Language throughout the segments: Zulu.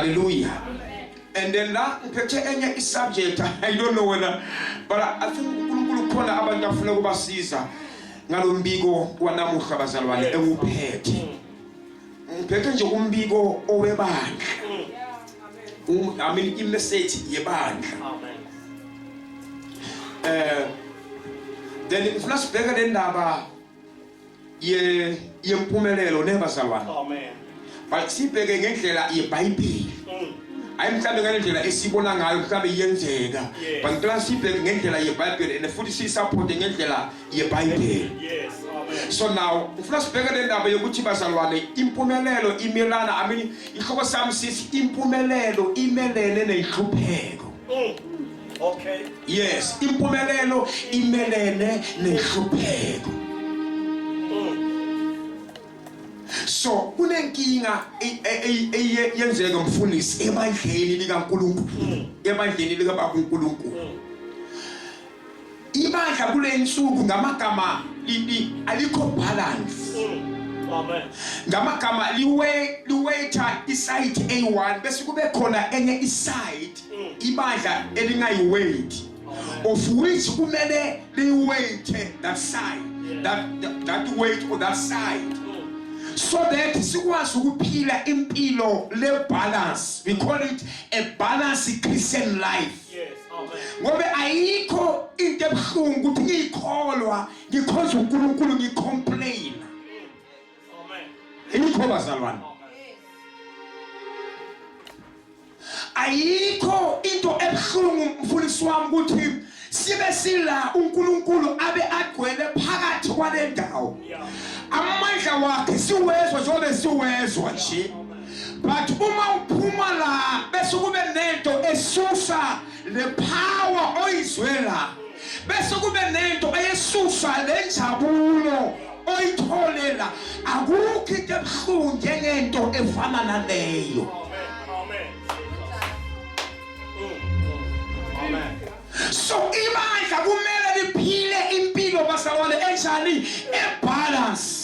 Hallelujah. And then that any subject, I don't know whether, but I think ukulukhona abantu afuna kubasiza ngalombiko wanamuhla bazalwane ewuphethe. Ngiphethe nje umbiko owebandla. I mean i-message yebandla. Then ifuna sibheke le ndaba yempumelelo nebazalwane. Amen. But sibheke ngendlela yeBhayibheli. Ayimhlambe ngendlela esibona ngayo mhlambe iyenzeka. But ngicela sibheke ngendlela yeBhayibheli and futhi sisupport ngendlela yeBhayibheli. Yes. Amen. So now ufuna sibheke le ndaba yokuthi bazalwane impumelelo imelana, I mean inhloko sami sithi impumelelo imelene nenhlupheko. Okay. Yes, impumelelo imelene nenhlupheko. So kunenkinga yenzeka mfundisi ebandleni likaNkulunkulu, ebandleni likaNkulunkulu. Ibandla kule insuku ngamagama alikho balance. Amen. Ngamagama liweighta iside A1 bese kube khona enye iside ibandla elingayiweight, of which kumele liweight that side, that weight or that side, so that sikwazi ukuphila impilo le balance. We call it a balanced Christian life. Yes. Amen. Ngobe ayikho into ebuhlungu ukuthi ngikholwa ngikhoza uNkulunkulu ngicomplain. Amen. Ayikho bazalwane. Ayikho into ebuhlungu mfundisi wami ukuthi sibe sila uNkulunkulu abe agcwele phakathi kwale ndawo. Amandla wakhe siwezwa njengoba siwezwa nje. But uma uphuma la bese kube nento esusa le power oyizwela. Bese kube nento eyesusa le njabulo oyitholela. Akukho into ebuhlungu njengento efana naleyo. Amen. So ibandla kumele liphile impilo bazalwane enjani ebalance.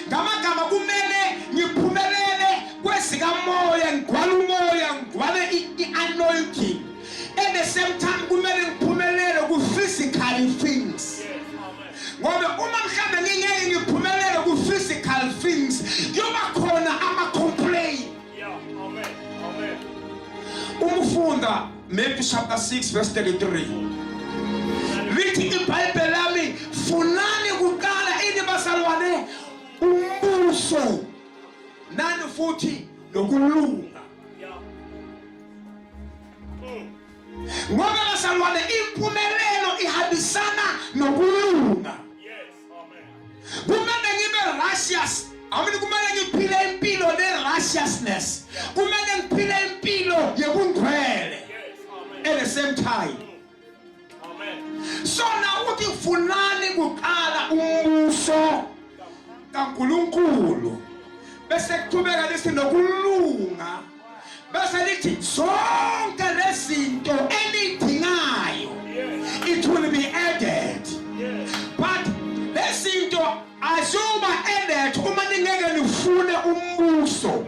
Ngamagama kumele ngiphumelele kwesikamoya, ngigwala umoya, ngigwale i-anointing. At the same time kumele ngiphumelele ku-physical things. Ngoba uma mhlambe ngingeke ngiphumelele ku-physical things kuyoba khona ama-complaint. Amen. Umfunda Matthew chapter 6 verse 33. Lithi iBhayibheli lami funani kuqala ini bazalwane umbuso nani futhi nokulunga. Ngoba bazalwane impumelelo ihambisana nokulunga. Yes. Amen. Kumele ngibe righteous. Amini kumele ngiphile impilo ne-righteousness. Kumele ngiphile impilo yobungcwele. At the same time. Amen. So now uthi funani kuqala umbuso kaNkulunkulu bese kuthubeka lesi nokulunga bese lithi zonke lezinto enidingayo it will be added. But lezinto azoba added uma ningeke nifune umbuso.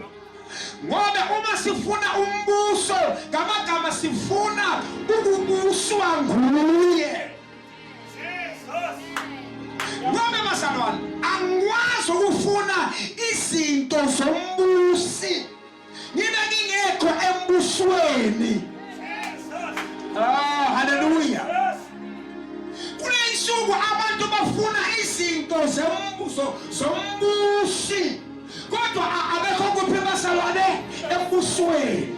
Ngoba uma sifuna umbuso ngamagama sifuna ukubuswa nguye. Ngoba bazalwane angikwazi ukufuna izinto zombusi nina ngingekho embusweni. Hallelujah. Kule insuku abantu bafuna izinto zombusi kodwa abekho kuphi bazalwane embusweni.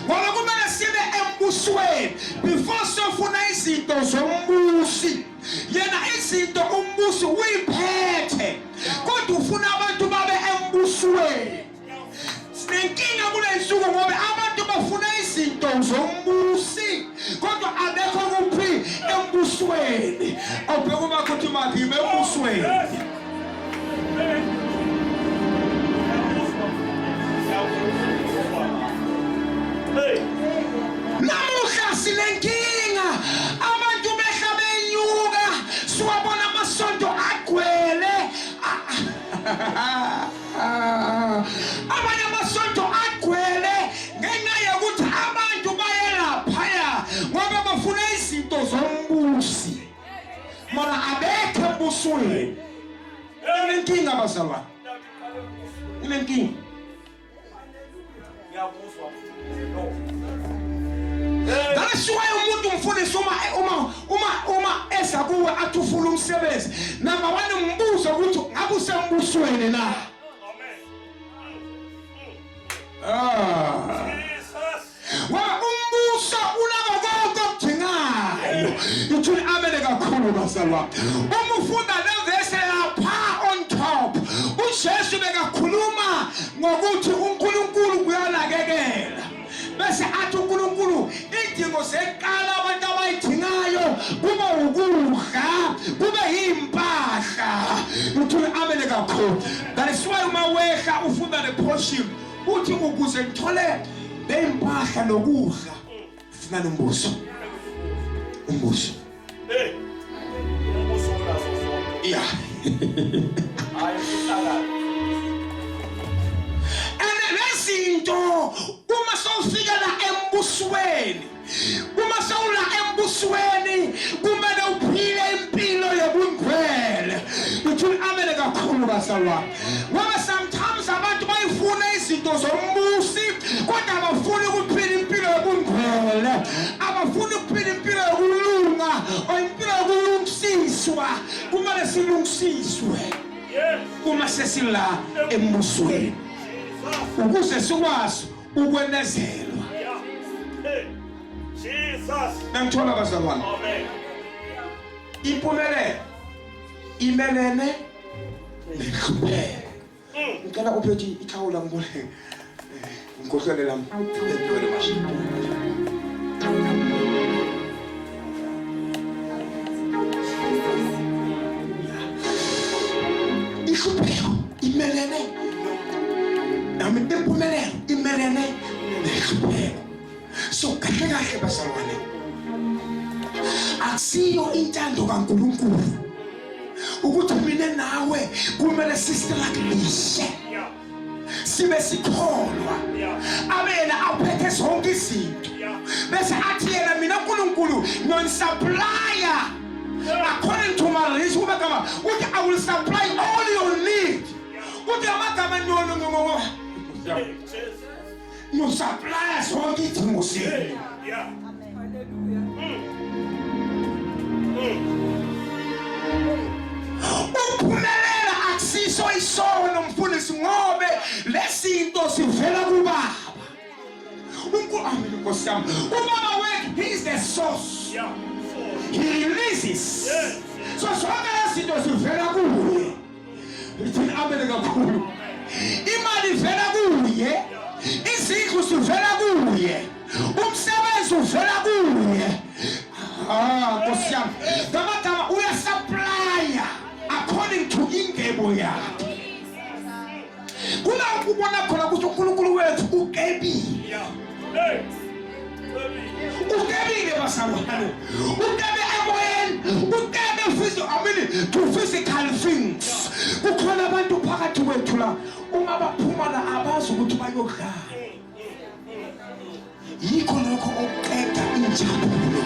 Ngoba kumele sibe embusweni before sofuna izinto zombusi. Yena izinto umbusi uyiphethe kodwa ufuna abantu babe embusweni. Sinenkinga kule insuku ngoba abantu bafuna izinto zombusi kodwa abekho kuphi embusweni. Awubheka uma kuthi manje embusweni. Namuhla sinenkinga abantu behla benyuka siwabona amasonto agcwele abanye amasonto agcwele embusweni. Inenkinga abazalwane. Inenkinga. That's why umuntu mfundisi uma eza kuwe athufula umsebenzi. Number 1 umbuzo ukuthi ngabe usembusweni na? Wa umbuso unakho okudingayo. Uthini amene kakhulu bazalwane. Uma ufunda levese lapha on top, uJesu bekakhuluma ngokuthi uNkulunkulu kuyanakekela. Bese athi uNkulunkulu idingo zeqala abantu abayidingayo kuba ukudla, kube yimpahla. Uthini amene kakhulu. That is why uma weha ufunda le portion uthi ukuze ngithole lempahla nokudla funa nombuso. Umbuso. Umbuso unazo zonke. Yeah. Lezinto uma sawufika la embusweni, uma sawula embusweni kumele uphile impilo yobungcwele. Uthini amene kakhulu bazalwane. Ngoba sometimes abantu bayifuna izinto zombusi kodwa abafuni ukuphila impilo yobungcwele, abafuni ukuphila impilo yokulunga or impilo yokulungisiswa. Kumele silungisiswe uma sesila embusweni ukuze sikwazi ukwenezelwa. Jesus. Ngithola bazalwane. Amen. Impumelelo imelene nehlupheko. Ngicela uphethe ithawula ngibone. Ngikhohlele lami. Ihlupheko imelene nami impumelelo imelene nehlupheko. So kahle kahle bazalwane, akusiyo intando kaNkulunkulu ukuthi mina nawe kumele sisitlakilishe sibe sikholwa abena aphethe zonke izinto bese athi yena mina uNkulunkulu non-supplier according to my riches. Kube kama uthi I will supply all your needs. Uthi amagama no no supply zonke izidingo zenu. Ukuphumelela akusiso isono mfundisi ngobe lezinto sivela kubaba. uNkulunkulu Nkosi yami, ubaba wethu, he is the source. He releases. So zonke lezinto zivela kuye. Uthini amene kakhulu. Imali ivela kuye. Izindlu zivela kuye. Umsebenzi uvela kuye. Nkosi yami, ngama uyasupply according to ingebo yakhe. Kula ukubona khona ukuthi uNkulunkulu wethu ukebile. Ukebile basalwane. Ukebe emoyeni, ukebe to physical things. Kukhona abantu phakathi kwethu la uma baphuma la abazi ukuthi bayodlala. Yikho lokho okuqeda injabulo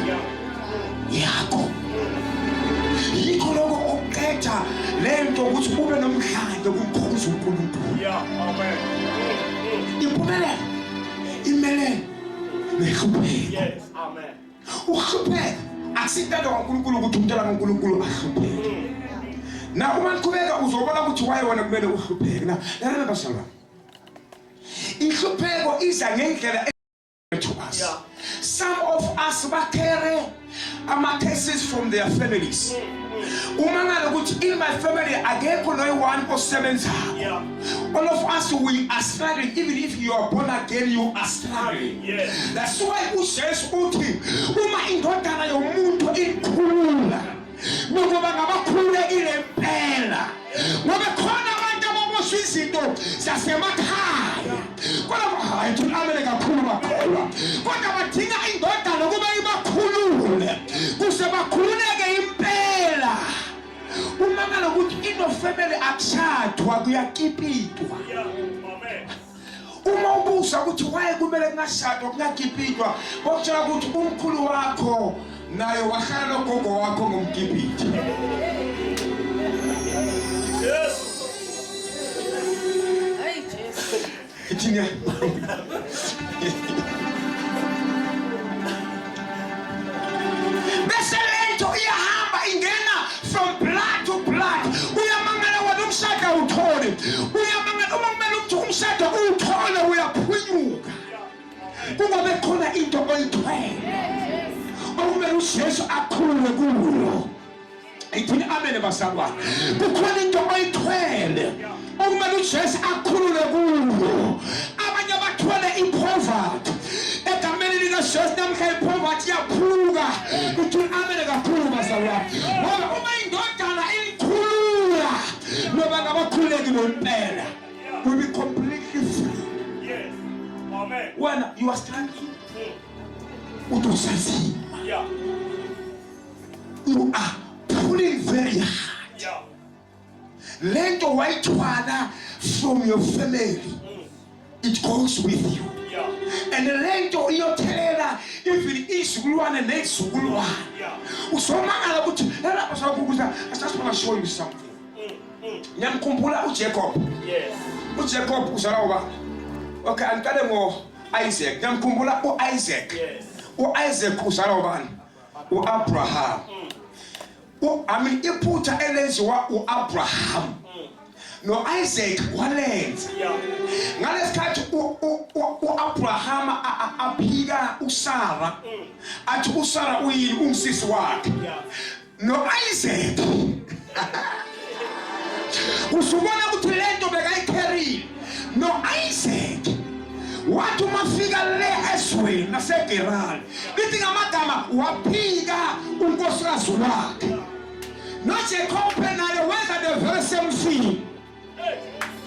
yakho. Yikho lokho okuqeda lento ukuthi ube nomdlandla kumkhosi uNkulunkulu. Amen. Impumelelo imelene nehlupheko. Yes, amen. Uhlupheka akusintando kaNkulunkulu ukuthi umntwana kaNkulunkulu ahlupheke. Na uma niqhubeka uzobona ukuthi waye wona kumele uhlupheke. Na lalela basalwa. Ihlupheko iza ngendlela to us. Some of us carry cases from their families. In my family, akekho no1 osebenzayo. All of us, we are struggling. Even if you are born again, you are struggling. Yes. That's why uJesu uthi uma indodana yomuntu ikhula ngoba ngabakhulekile impela. Ngoba khona abantu ababoswa izinto zasemakhaya. Kodwa hayi uthi amele kakhulu bakholwa. Kodwa badinga indodana ukuba ibakhulule. Kuse bakhululeke impela. Uma ngalokuthi ino family akushadwa kuyakipitwa. Amen. Uma ubuza ukuthi waye kumele ngashadwa kungakipitwa, bakutshela ukuthi umkhulu wakho naye wahlala nogogo wakho ngomgibhiti. Yes. Hey, Jesus. Ithina bese lento iyahamba ingena from blood to blood. Uyamangala wena umshado uthole. Uyamangala uma kumele ukuthi umshado uthole uyaphunyuka. Kungabe khona into oyithwele. Okumele uJesu akhulule kuyo. Ithi amen basabwa. Kukhona into oyithwele. Okumele uJesu akhulule kuyo. Abanye abathwele ipoverty. Egameni likaJesu namhla ipoverty yaphuka. Ithi amen kakhulu basabwa. Ngoba uma indodana ikhulula noba ngabakhuleki nompela. We be completely free. Yes. Amen. When you are standing, utosazima. Yeah. You are pulling very hard. Yeah. Lento wayithwala from your family. It goes with you. Yeah. And lento iyothelela even isizukulwane nezizukulwane. Yeah. Usomangala ukuthi lapha sakubuza I just want to show you something. Nyamkhumbula uJacob. Yes. uJacob uzala uba. Okay, angiqale ngo-Isaac. Nyamkhumbula uIsaac. Yes. uIsaac uzala ubani? uAbraham. Iphutha elenziwa uAbraham noIsaac walenza. Yeah. Ngalesikhathi uAbraham aphika uSara athi uSara uyini umsisi wakhe. Yeah. noIsaac usubona ukuthi lento bekayicarry. noIsaac wathi umafika le esweni naseGerari lithi ngamagama waphika unkosikazi wakhe. noJacob naye wenza the very same thing.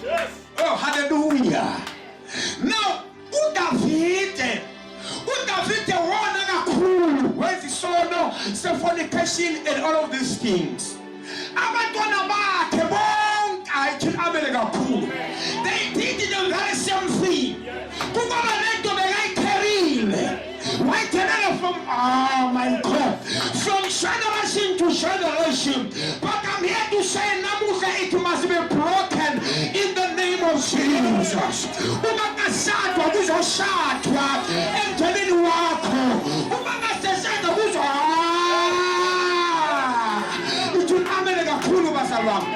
Yes. Oh, hallelujah. Now uDavide wona kakhulu wenza isono se-fornication and all of these things. Abantwana bakhe bonke ayithi abele kakhulu. They did the very same thing. Kuba lento bekayicarryile. Wayithenela from my God, from generation to generation. But I'm here to say namuhla it must be broken in the name of Jesus. Uma kasatwa kuzoshadwa emtheleni wakho. Uma kaseshadwa kuzo ithi amen kakhulu bazalwane.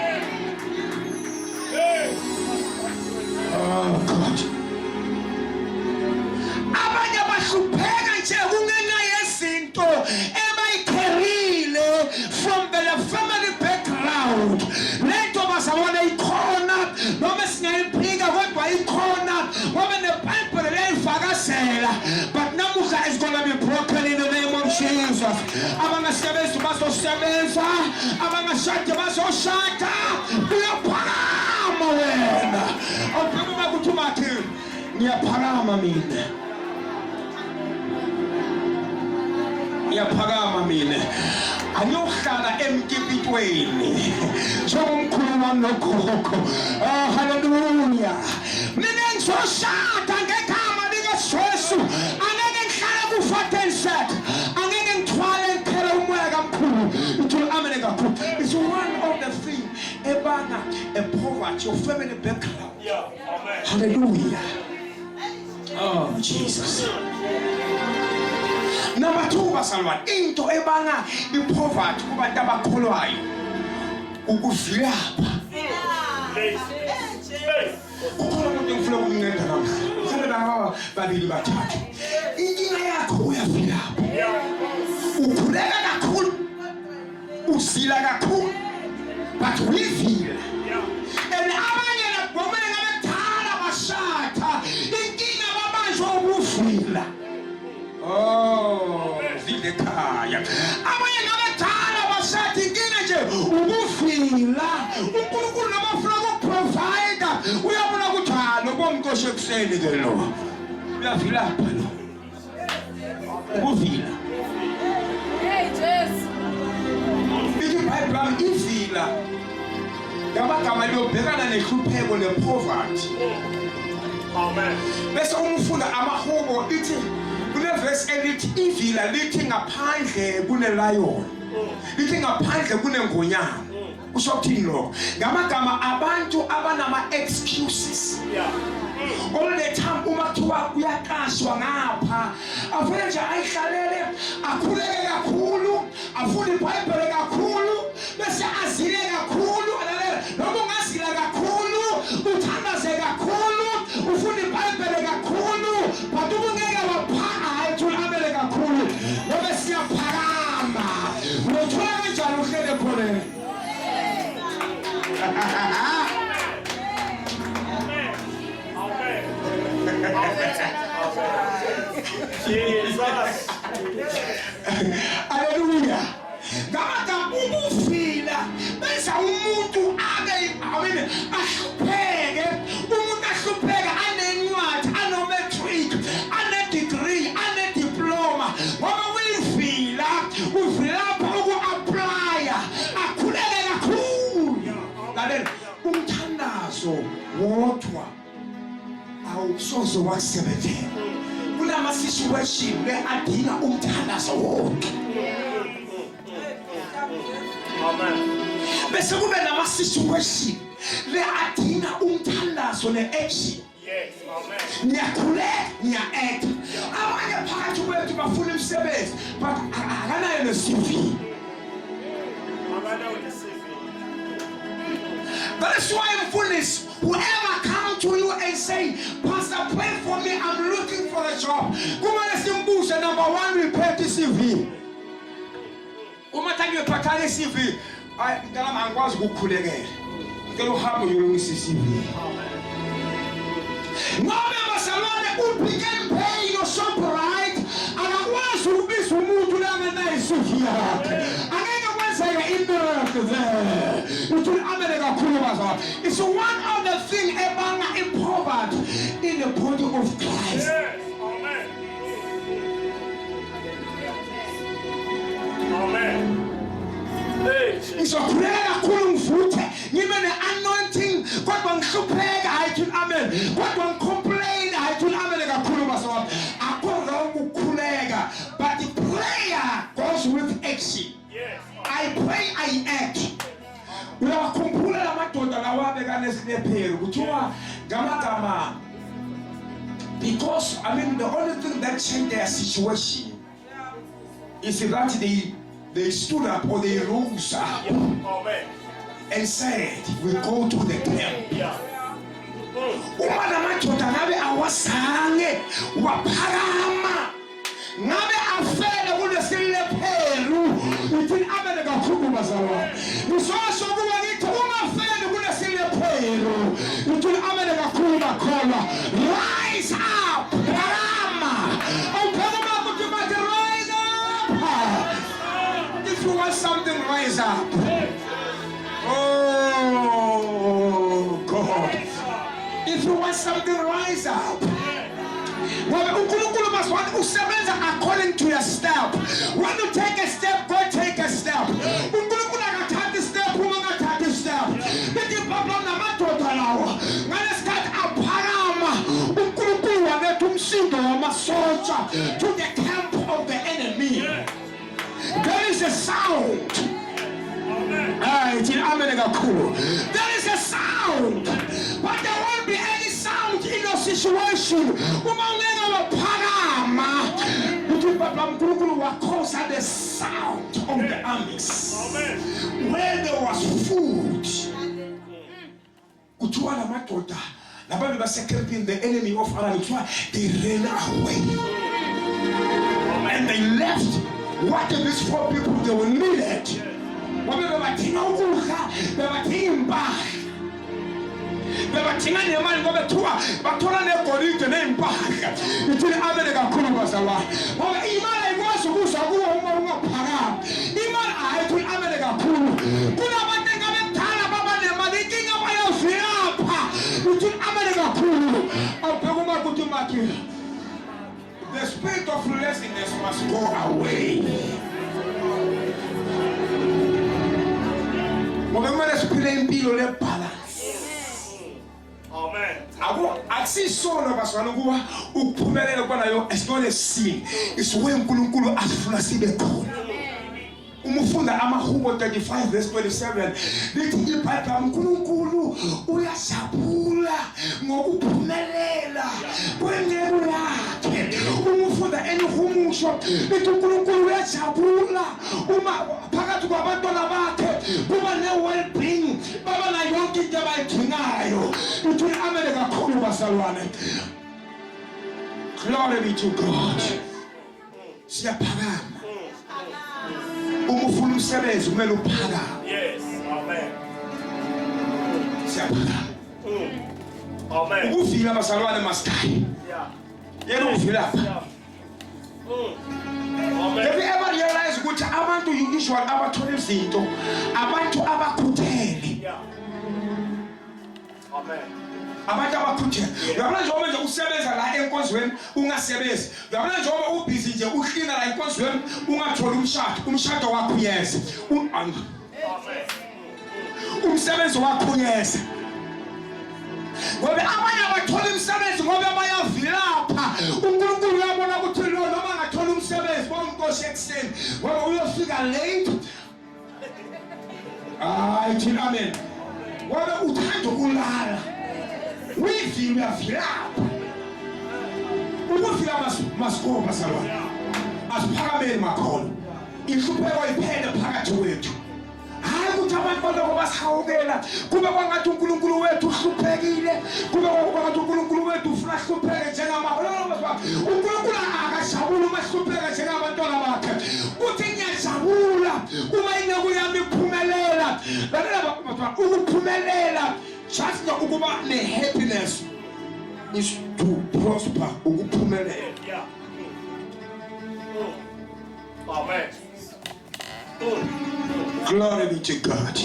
Oh God. Abanye bahlupheka nje kungenxa yezinto ebayikherile from the family background. Lento bazabona ikhona noma singayiphika kodwa ikhona ngoba neBhayibheli liyayifakazela. But namuhla is gonna be broken in the name of Jesus. Abangasebenzi bazosebenza, abangashadi bazoshada. Uyaphakama wena. Awuphakama kuthi umathi ngiyaphakama mina. Ngiyaphakama mina. Angiyohlala emkipitweni njengomkhulu wami nogogo. Hallelujah. Mina ngizoshada ngegama likaJesu. Angeke ngihlale ku-Fortenset. Angeke ngithwale ngithele umoya kamkhulu. Uthi amen kakhulu. It's one of the things ebanga a poverty, your family background. Yeah. Amen. Hallelujah. Oh Jesus. Number 2 basalwane, into ebanga ipoverty kubantu abakholwayo ukuvilapha. Yes. Yes. Kukhona umuntu engifuna ukumnceda namhla. Mhlawumbe laba babili bathathu. Inkinga yakho uyavilapha. Ukhuleka kakhulu. Usila kakhulu. But uyivila. And abanye labomele ngabethala bashata. Inkinga babanjwa ukuvila. Oh, vile kaya. Abanye ngabethala bashata inkinga nje ukuvila. uNkulunkulu nabafuna ukuprovide. Uyabona ukuthi lo bomkoshe kuseni ke lo. Uyavilapha lo. Ukuvila. Hey, Jesus. iBhayibheli ivila ngamagama liyobhekana nehlupheko nepoverty. Amen. Bese umfunda amahubo ithi kule kunevesi elithi ivila lithi ngaphandle kunelion, lithi ngaphandle kunengonyama. Kusho ukuthini lokho? Ngamagama abantu abanama excuses. All the time uma kuthiwa uyaqashwa ngapha, afuna nje ayihlalele, akhuleke kakhulu, afuna iBhayibheli kakhulu, bese azile kakhulu, noma ungazila kakhulu, uthandaze kakhulu, ufuna iBhayibheli kakhulu, but ubungeke waphaka ayithulabele kakhulu, ngoba siyaphakama. Uthola kanjani uhlele khona? Jesus. Hallelujah. Ngakho ukufila benza umuntu ahlupheke, umuntu ahlupheke anencwadi, anometric, ane-degree, ane-diploma, ngoba uyifila, uvilapha uku-applya, akhuleke kakhulu. Lalela, umthandazo wodwa awusoze wasebenzela. Kulama situation le adinga umthandazo wonke. Amen. Bese kube nama situation le adinga umthandazo ne-action. Yes. Amen. Niyakhuleka, niya-act. Abanye phakathi kwethu bafuna imisebenzi, but akanayo ne-CV. That is why mfundisi, whoever come to you and say, Pastor, pray for me, I'm looking for a job. Kumele simbuze, number one, repair the CV. Uma tangi pekale CV, ay ngala angwazi ukukhulekela. Ngelo uhambe uyolungisa CV. Ngoba basalwane uPick n Pay no Shoprite, akakwazi ukubiza umuntu la ngenayo CV yakhe. Angeke kwenzeke imiracle there. It's one of the things ebanga impovered in the body of Christ. Yes. Amen. Amen. Ngizokhuleka kakhulu ngivuthe ngibe ne-anointing kodwa ngihlupheka hayithi amen, kodwa ngicomplain hayithi amen kakhulu basawami. Akho ukukhuleka, but the prayer goes with action. Yes. I pray, I act. Uyakhumbula lamadoda lawa bekanezilephelo kuthiwa ngamagama, because the only thing that changed their situation is that they stood up or they rose up and said, we go to the camp. Uma lamadoda ngabe awazange waphakama, ngabe afele kulesilephelo, uthi abe kakhulu bazalwane. Nisosho kuba ngithi uma afele kulesilephelo, uthi abe kakhulu bakholwa. Rise up, phakama. Awuphakama ukuthi bathi rise up. If you want something, rise up. Oh God. If you want something, rise up. uNkulunkulu maswati usebenza according to your step. When you take a step, go take a step. uNkulunkulu akathatha step uma ngathatha step. Bithi problem namadoda lawo ngalesikhathi aphakama uNkulunkulu waletha umsindo wamasotsha to the camp of the enemy. There is a sound. There is a sound, but there won't be any sound in your situation. Cause the sound of the armies. Where there was food, the enemy of Aram, they ran away and they left. What are these four people? They were needed. Bebatinga nemali ngoba thuwa bathola negolide nempahla ithi abele kakhulu bazalwane ngoba imali ayikwazi ukuza kuwe uma ungaphakama. Imali ayithi abele kakhulu kunabantu engabekuthala baba nemali inkinga bayavipha ithi abele kakhulu awubheka uma kuthi mathi the spirit of laziness must go away. Ngoba kumele siphile impilo lebalance. Amen. I Asisono baswana kuba ukuphumelela kwanayo is not a sin. It's where uNkulunkulu asifuna sibe khona. Umufunda amahubo 35 verse 27 lithi iBhayibheli uNkulunkulu uyajabula ngokuphumelela kwendelo yakhe. Umufunda enihumusho lithi uNkulunkulu uyajabula uma phakathi kwabantwana bakhe kuba ne-well-being, baba na yonke into abayidingayo. Lithi amen kakhulu bazalwane. Glory be to God. Siyaphakama. Umufuna umsebenzi kumele uphakame. Yes. Amen. Siyaphakama. Amen. Ukuvila bazalwane masikhayi. Yeah. Yena uvila lapha. Yeah. Amen. Have you ever realized ukuthi abantu usually abathola izinto abantu abakhuthele? Yeah. Amen. Abantu abakhuthele. Uyabona njengoba nje usebenza la enkonzweni ungasebenzi. Uyabona njengoba ubhizi nje uhlina la enkonzweni ungatholi umshado wakho uyeza. Amen. Umsebenzi wakho uyeza. Ngoba abanye abathola umsebenzi ngoba bayavilapha. uNkulunkulu uyabona ukuthi lo noma ngathola umsebenzi bomnkosi ekseni ngoba uyofika late. Ayi amen. Ngoba uthanda ukulala. Uyivile uyavilapha. Ukuvila masikoba salwane. Asiphakameni makhona. Ihlupheko iphele phakathi wethu. Hayi ukuthi abantu baloko basihawukela kube kwangathi uNkulunkulu wethu uhluphekile, kube kwangathi uNkulunkulu wethu ufuna hlupheke uNkulunkulu akajabula uma hlupheka njengabantwana bakhe. Uthi ngiyajabula uma inceku yami iphumelela. Lalela ukuphumelela just ukuba ne-happiness is to prosper. Ukuphumelela. Yeah. Amen. Glory be to God.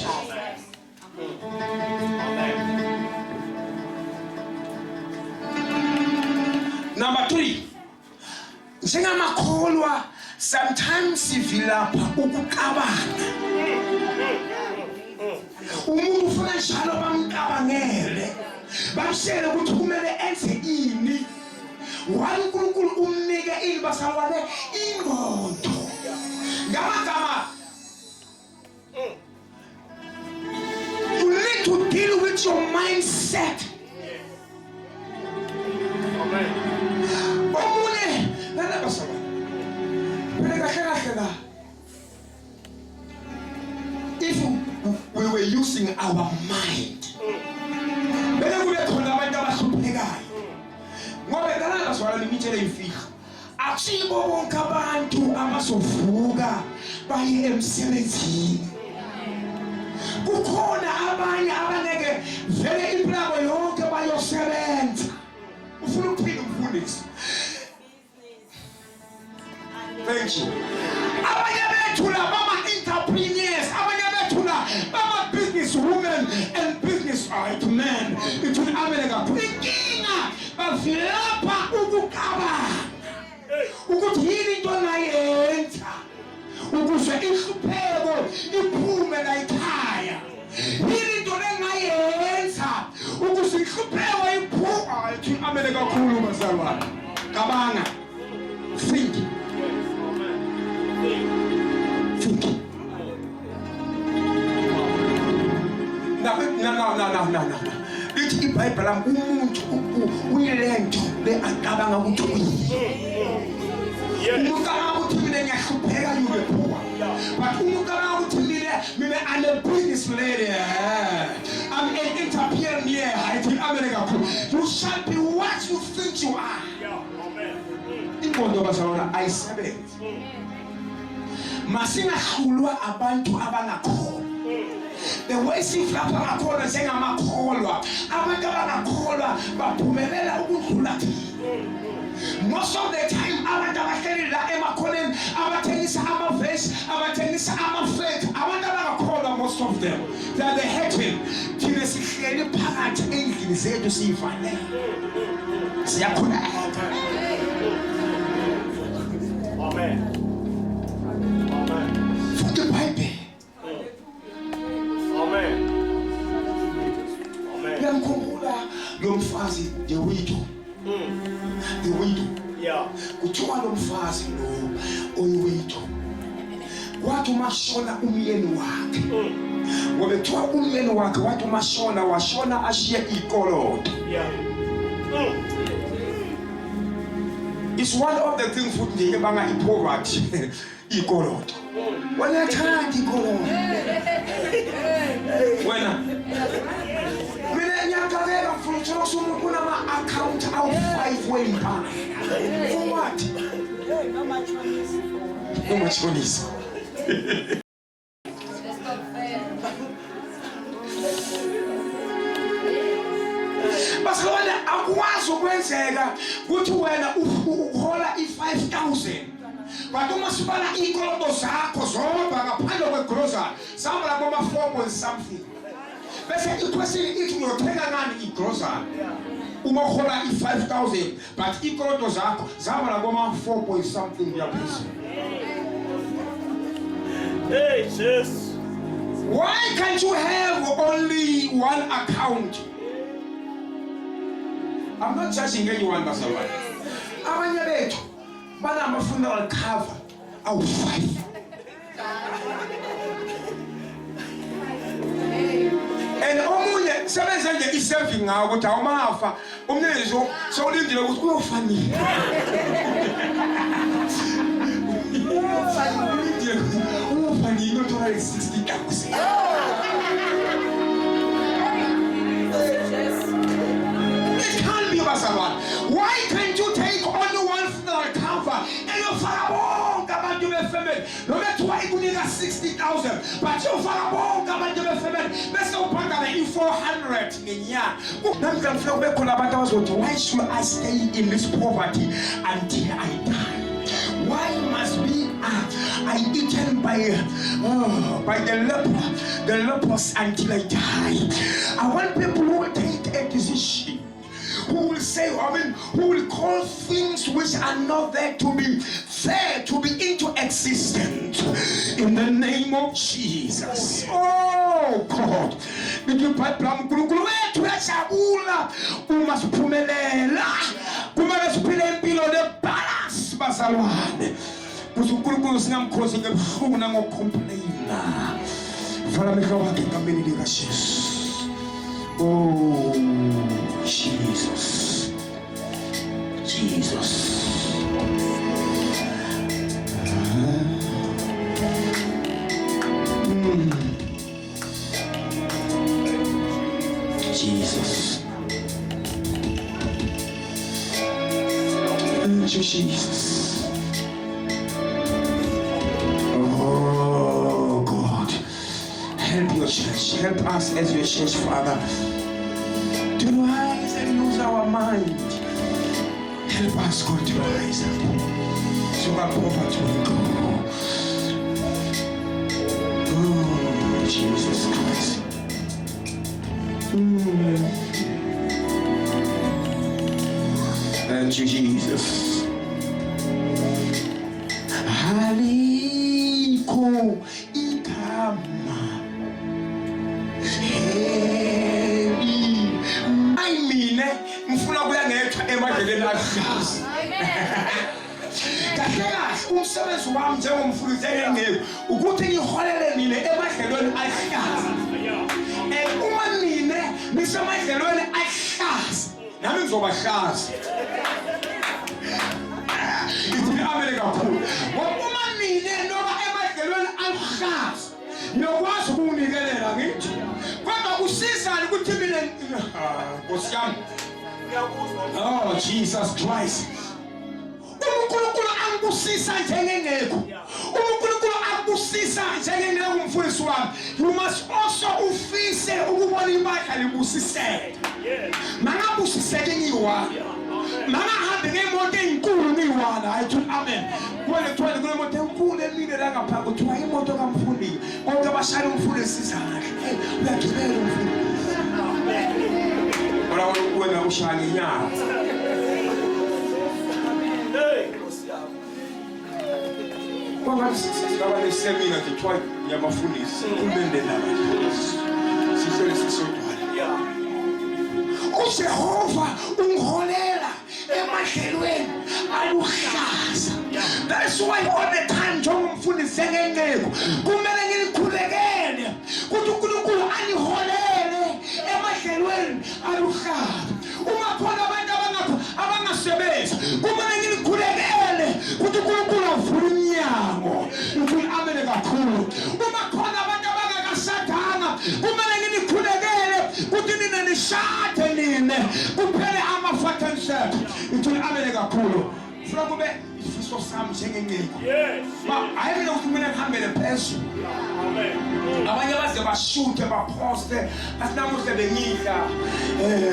Number 3. Njengamakholwa sometimes sivilapha ukucabanga. Umuntu ufuna njalo bamcabangele. Bamshele ukuthi kumele enze ini. Wali uNkulunkulu umnike ini basalwane ingqondo. Ngamagama. You need to deal with your mindset. Amen. Omune lana basaba. Kahle. If we were using our mind. Bele kube khona abantu abahluphekayo. Ngoba lana basaba limitshele imfihlo. Akusibo bonke abantu abasovuka baye emsebenzini. Kukhona abanye abangeke vele impilo yonke bayosebenza. Ufuna ukuphila umfundisi. Thank you. Abanye bethu la bama entrepreneurs, abanye bethu la bama business women and business men. Itu amele kakhulu. Inkinga bavilapha ukukabana. Ukuthi yini into nayenza ukuze ihlupheko iphume la ekhaya. Yini into lengayenza ukuze ihlupheko iphume. Athi amele kakhulu bazalwane. Kabanga. Think. No. Lithi iBhayibheli umuntu uyilento le acabanga ukuthi uyiyo. Umuntu akabuthi mina ngiyahlupheka yube poor. But umuntu akabuthi mina I'm a business lady. I'm an entrepreneur. I think America. You shall be what you think you are. Ingondo bazalwana ayisebenzi. Masingahlulwa abantu abangakholwa. The way siflapha ngakholwa njengamakholwa. Abantu abangakholwa baphumelela ukudlula thina. Most of the time abantu abahleli la emakholeni abathengisa amavesi, abathengisa amafake, abantu abangakholwa most of them they are the hating. Thina sihleli phakathi endlini zethu siyifanele. Siyakhona. Amen. For the Bible. Amen. Yamkhumbula lo lo mfazi the widow. The widow. Yeah. Kuthiwa lo mfazi lo oyiwidow. Wathi umashona umyeni wakhe. Wabethiwa umyeni wakhe wathi umashona washona ashiye ikoloto. Yeah. It's one of the things futhi nje ebanga ipoverty ikoloto. Wena thandi ikoloto. Wena mina nyakavela mfuthu lokusumu kunama account awu 5 wempa. For what? No matchonisa. No matchonisa. Basilona akwazi ukwenzeka ukuthi wena uhola i5,000 but uma sibala ikoloto zakho zodwa ngaphandle kwegrocery sambala boma 4 point something bese iquestion ithi uyothenga ngani igrocery uma uhola i5,000 but ikoloto zakho sambala boma 4 point something yaphezulu. Hey, Jesus. Why can't you have only one account? I'm not judging anyone, Pastor. Abanye bethu banama funeral cover awu 5. And omunye sebenze nje i-saving ngawo ukuthi awumafa umninizo sowulindile ukuthi kuyofanele. Uyofanele uthola 60,000. Why can't you take only one funeral cover and you follow abantu befamily? No matter why you need 60,000, but you follow abantu befamily. Bese upanga na 400 ngenyanga. Namhlanje mfowethu bekhona abantu abazothi why should I stay in this poverty until I die? Why must be I eaten by the lepers until I die? I want people who will take a decision. Who will say, who will call things which are not there to be fair, to be into existence in the name of Jesus. Oh God, you balance bazalwane uNkulunkulu singamkhosi ngebuhlungu nangocomplaina vala mehlo wakhe egameni lika Jesu. Oh Jesus, Jesus. Jesus. Thank you, Jesus. Oh God, help your church, help us as your church, Father, to rise and use our mind. Help us, God, to rise up so that poverty will go. Oh, Jesus Christ. Thank you, Jesus. Haliko ikama. Ayimine ngifuna kuya ngethwa emadleleni ahlazi. Kahle umsebenzi wami njengomfundisi engeke ukuthi ngiholele nina emadleleni ahlazi. Uma nina nisemadleleni ahlazi nami ngizobahlazi. Amele kakhulu. Uma nina noma emadleleni ahlazi nokwazi ukunikelela ngithi kodwa kusizana ukuthi mina Nkosi yami. Oh Jesus Christ. uNkulunkulu angibusisa njengengekho. uNkulunkulu angibusisa njengengekho umfundisi wami. You must also ufise ukubona impahla libusiseke. Mangabusiseke ngiwa. Mangahambe ngemoto enkulu ngiwana. Ayithi amen. Kwele kule moto enkulu emile la ngapha kuthiwa imoto kamfundisi. Bonke abashayela umfundisi sizakhe. Uyathumela umfundisi. Ora wena ushaya inyama. Kwanga sikaba lesemina kuthiwa yamafundisi. Kumbende nabo. Sisele sisodwa. uJehova ungiholela emadlelweni aluhlaza. That's why all the time njengomfundisi sengenqeko kumele ngilikhulekele ukuthi uNkulunkulu aniholele emadlelweni aluhlaza. Uma khona abantu abangasebenzi kumele ngilikhulekele ukuthi uNkulunkulu avule iminyango. Uthi amen kakhulu. Uma khona abantu abangakashadanga kumele ngilikhulekele ukuthi nina nishade nine kuphele ama-fattenship. Uthi amen kakhulu. Funa kube ifiso sami njengenqeko. Hayi mina ukuthi kumele ngihambele phezulu. Abanye baze bashuthe baphoste asinamuhle bengidla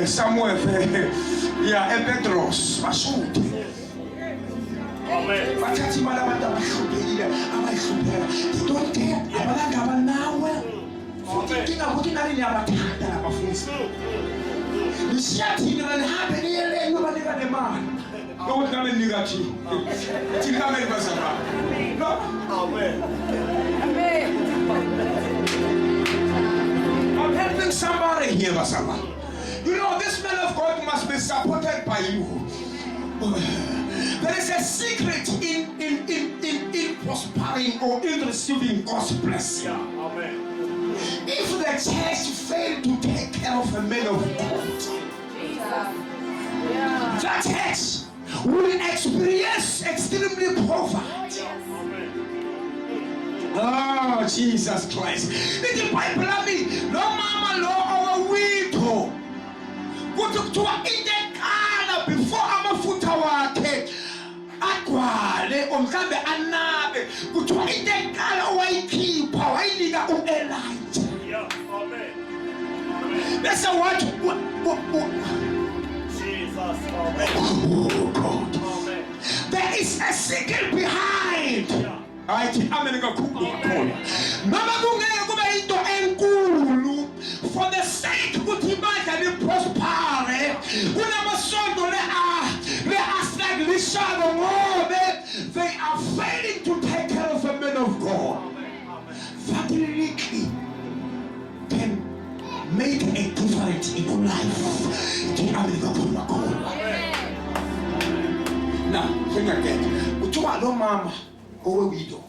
somewhere ePetros bashuthe. Amen. Bathatha imali abantu abahluphekile abayihlupheka. They don't care abalanga abanawe. Futhi inkinga ukuthi nani niyabathanda labafundi. Nishathile nihambe niyele ngobanika nemali. Ukuthi nami nikathi. Thina nami bazama. No. Amen. I'm helping somebody here, Basama. You know, this man of God must be supported by you. There is a secret in prospering or in receiving God's blessing. Amen. If the church failed to take care of a man of God, that church will experience extremely poverty. Oh, Jesus Christ. The Bible, I mean, no mama, no widow. Go to a before amafuta wake agwale omhlambe anabe kuthiwa into eqala owayikhipha wayinika u-Elijah. Bese wathi Jesus. Amen. Oh God. Amen. There is a secret behind. Ayithi amen kakhulu kakhulu. Noma kungeke kube into enkulu for the sake ukuthi ibandla liprospere kunamasonto le-astaglishano ngobe they are failing to take care of a man of God. That really can make a difference in your life. Amen kakhulu kakhulu. Now, think again. Kuthiwa lo mama owewidow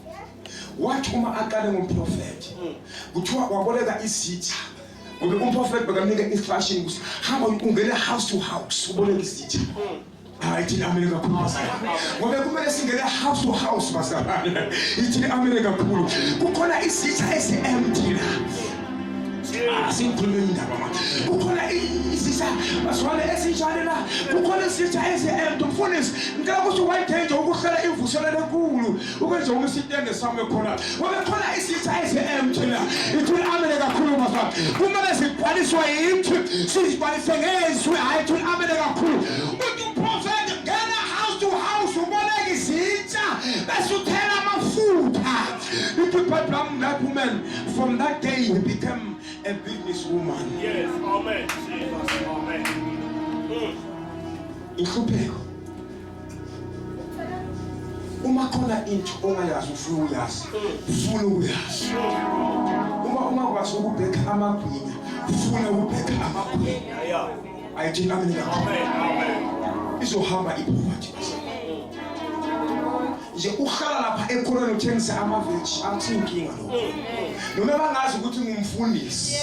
wathi uma aqale ngomprofeti kuthiwa waboleka izitha ngoba umprofeti bekamnika instruction ukuthi hamba ungene house to house uboleka izitha. Hayi thina amen kakhulu ngoba kumele singene house to house basabana. Ithi amen kakhulu kukhona izitha ezi-empty la. Singikhuluma indaba manje. Kukhona izitha baswale esinjalo la. Kukhona izitha ezi-empty. Mfundisi ngicela ukuthi wayithenje ukuhlela imvuselelo enkulu ukwenza umsitende sami khona. Ngoba khona izitha ezi-empty la. Ithi amen kakhulu baswale. Kumele sigcwaliswe yithi sigcwalise ngezwi hayi ithi amen kakhulu. Uthi umprofeti ngena house to house uboleka izitha bese uthela amafutha. Ithi Abraham, that woman, from that day he became a businesswoman. Yes, amen. Jesus, amen. Inhlupheko. Uma khona into ongayazi ufuna uyazi, ufuna ukuyazi. Uma ungakwazi ukubheka amagwinya, ufuna ukubheka amagwinya. Yeah. Ayithi amen kakhulu. Amen. Izohamba ipoverty. Nje uhlala lapha ekhoneni uthengisa amaveji akusinkinga lo. Noma bangazi ukuthi ngumfundisi.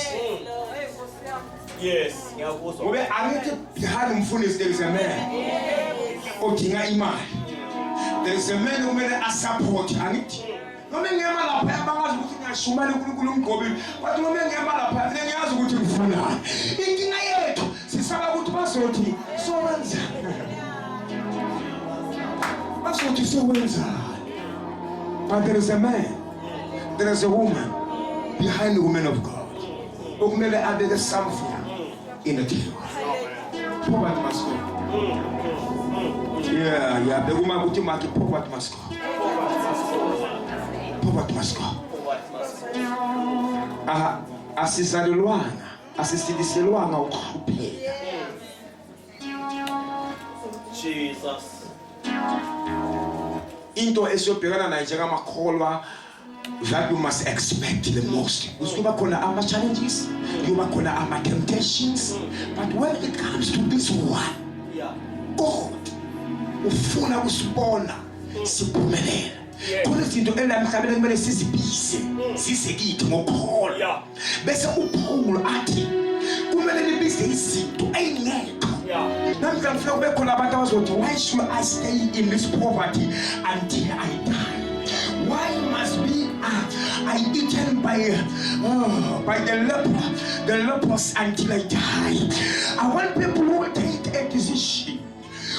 Yes, ngiyakuzwa. Ngoba angithi behind umfundisi there is a man odinga imali. There is a man kumele asupport angithi. Noma ngiyema lapha abangazi ukuthi ngiyashumana uNkulunkulu umgobile. Bathi noma ngiyema lapha mina ngiyazi ukuthi ngifunani. Inkinga yethu sisaba ukuthi bazothi sowenza. That's what you say when but there is a man, there is a woman behind the woman of God. Okumele abeke something in the table. Poverty must go. Yeah. The woman kuti maki poverty must go. Poverty must go. Asizalelwanga ukuhlupheka. Jesus. Into esiyobhekana nayo njengamakholwa that you must expect the most. Kuba khona ama challenges, kuba khona ama temptations, but when it comes to this one, God ufuna usibona siphumelela. Khona izinto elamhlabeni kumele sizibise, sisekithi ngokholwa. Bese uPaul athi kumele nibise izinto eyingekho. Namhla ngifuna kube khona abantu abazothi, why should I stay in this poverty until I die? Why must be I eaten by the lepers until I die? I want people who will take a decision,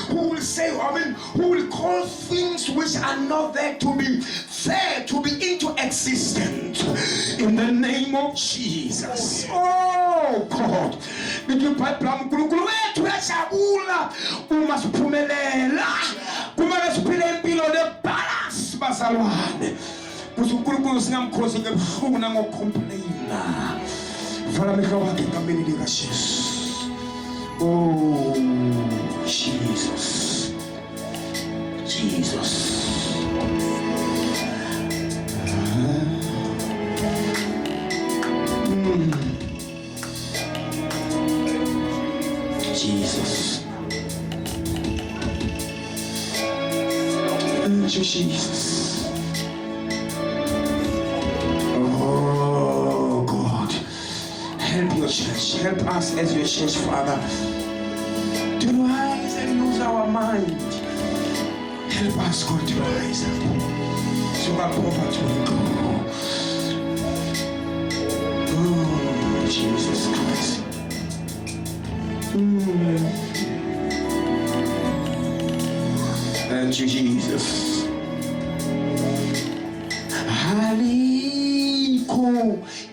who will say, who will call things which are not there to be there, to be into existence in the name of Jesus. Oh God, you must balance bazalwane. Kusunkulunkulu singamkhosi ngebuhlungu nangocomplaina. Vala amehlo wakhe egameni likaJesu. Oh Jesus. Jesus. Jesus. Jesus. Oh God, help your church, help us as your church, Father, to rise and lose our mind. Help us, God, to rise up so our poverty will go. Oh Jesus Christ. Thank you, Jesus. Haliko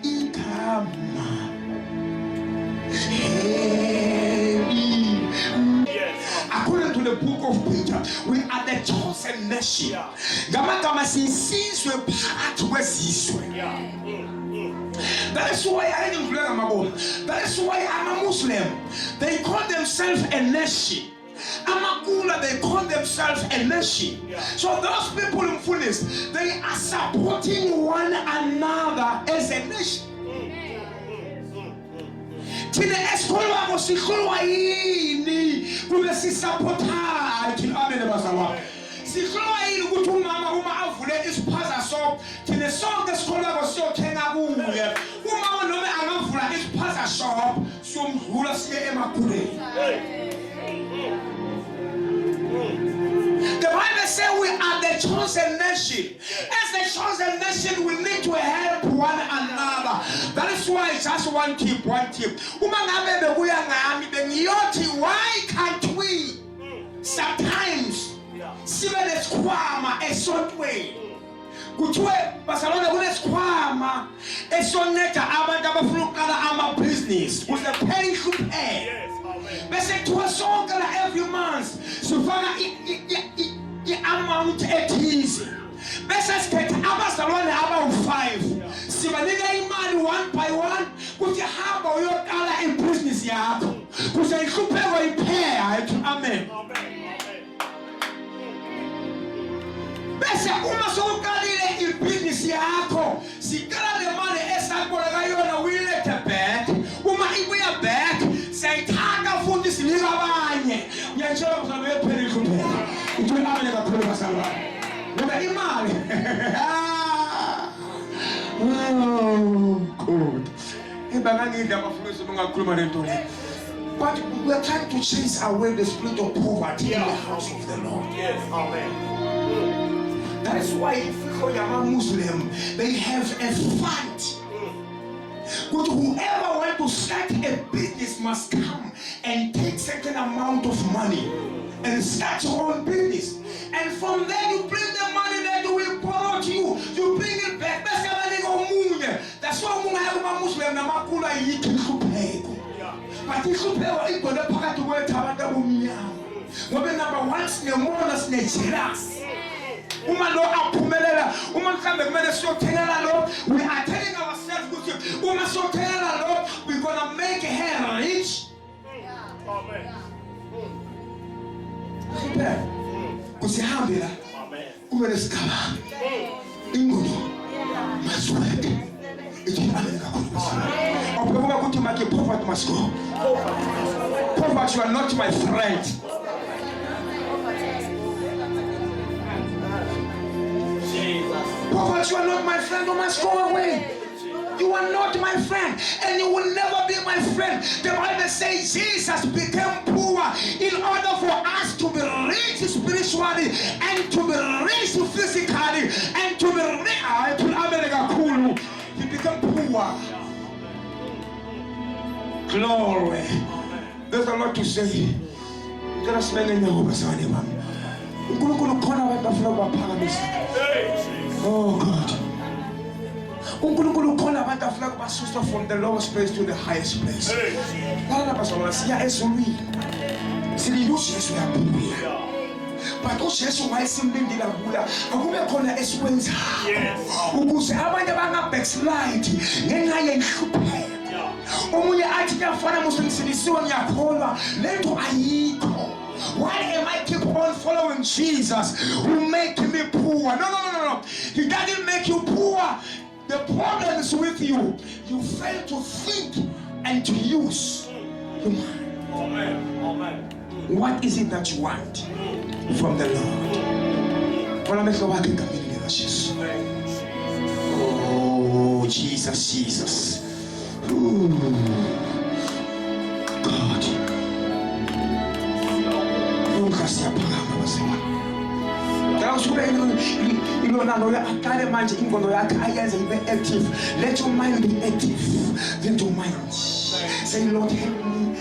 ikama. According to the book of Peter, we are the chosen nation. Gamakama sinsizwe phakathi kwezizwe. That is why that is why I'm a Muslim. They call themselves a nation. Amakula, they call themselves a nation. So those people in fullness, they are supporting one another as a nation. Tine eskolwa kusikolwa yini kule sisapota amene bazawa. Sikolwa yini ukuthi umama uma avule isiphaza shop tine sonke sikolwa kusiyothenga kuye. Uma noma angavula isiphaza shop siyomdlula siye emakhuleni. The Bible says we are the chosen nation. As the chosen nation, we need to help one another. That is why it's just one tip. Why can't we sometimes see the squama a short way? Kutwe Barcelona kule squama a soneta ama business with the pay to pay. They say to a song every month. So far, the amount it is. Best get Barcelona about 5. See, but they man one by one. Could you have your color in business? Yeah, could you pay amen. Best so in business. Yeah, see, the money is not going to will let the back. Woman, if we are back, say, Taka for this little wine. Your job are very pretty. It will not ever put us around. Oh, God. But we are trying to chase away the spirit of poverty in the house of the Lord. Yes, amen. That is why if you are a Muslim, they have a fight. But whoever wants to start a business must come and take certain amount of money and start your own business. And from there you bring the money that will borrow to you. You bring it back. That's why I have a Muslim namakula yiki. But you should pay what you got to pack to work about the woman. Women number one, Snemonas Nechiras. Woman, no, Apumelera. Woman, come and make so tell we are telling ourselves, woman, so tell we're gonna make her rich. Amen. Kusihambira. Amen. Umeresikaba. Ingono. God's word. It will amen kakhulu. Awuphekuka ukuthi make poverty must go. Poverty, you are not my friend. Poverty, you are not my friend. You must go away. You are not my friend, and you will never be my friend. The Bible says Jesus became poor in order for us to be rich spiritually and to be rich physically and to be rich. He became poor. Glory. There's a lot to say. Oh God. uNkulunkulu ukhona abantu afuna kubasusa from the lowest place to the highest place. Lana bazona siya ezulwini. Sililusi Yesu yabuya. But uJesu wayesimlindile abula akube khona esikwenza. Ukuze abantu abanga backslide ngenxa yenhlupheko. Omunye athi kuyafana musengisilisiwe ngiyakholwa lento ayikho. Why am I keep on following Jesus who make me poor? No. He doesn't make you poor. The problem is with you. You fail to think and to use your mind. Amen. What is it that you want from the Lord? Oh, Jesus. Ooh. God. Let your mind be active. Then your mind. Say, Lord, help me.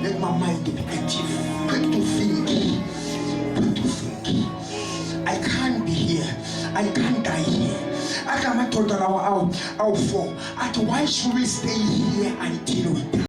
Let my mind be active. Quick to think. I can't be here. I can't die here. I cannot told our fall. Why should we stay here until we die?